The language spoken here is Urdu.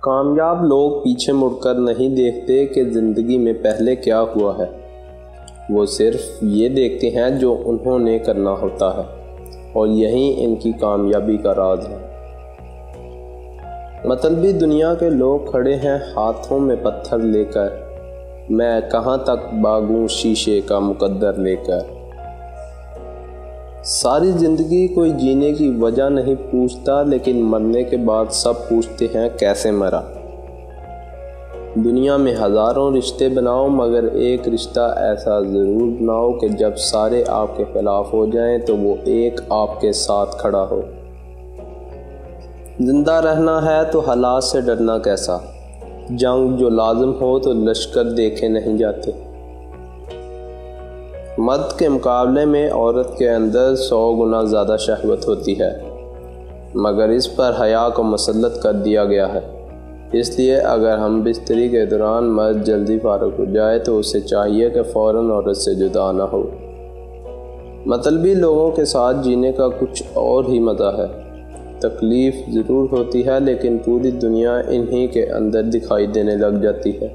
کامیاب لوگ پیچھے مڑ کر نہیں دیکھتے کہ زندگی میں پہلے کیا ہوا ہے، وہ صرف یہ دیکھتے ہیں جو انہوں نے کرنا ہوتا ہے، اور یہی ان کی کامیابی کا راز ہے۔ مطلبی دنیا کے لوگ کھڑے ہیں ہاتھوں میں پتھر لے کر، میں کہاں تک بھاگوں شیشے کا مقدر لے کر۔ ساری زندگی کوئی جینے کی وجہ نہیں پوچھتا، لیکن مرنے کے بعد سب پوچھتے ہیں کیسے مرا۔ دنیا میں ہزاروں رشتے بناؤ، مگر ایک رشتہ ایسا ضرور بناؤ کہ جب سارے آپ کے خلاف ہو جائیں تو وہ ایک آپ کے ساتھ کھڑا ہو۔ زندہ رہنا ہے تو حالات سے ڈرنا کیسا، جنگ جو لازم ہو تو لشکر دیکھے نہیں جاتے۔ مرد کے مقابلے میں عورت کے اندر 100 گنا زیادہ شہوت ہوتی ہے، مگر اس پر حیا کو مسلط کر دیا گیا ہے۔ اس لیے اگر ہم بستری کے دوران مرد جلدی فارغ ہو جائے تو اسے چاہیے کہ فوراً عورت سے جدا نہ ہو۔ مطلبی لوگوں کے ساتھ جینے کا کچھ اور ہی مزہ ہے۔ تکلیف ضرور ہوتی ہے، لیکن پوری دنیا انہی کے اندر دکھائی دینے لگ جاتی ہے۔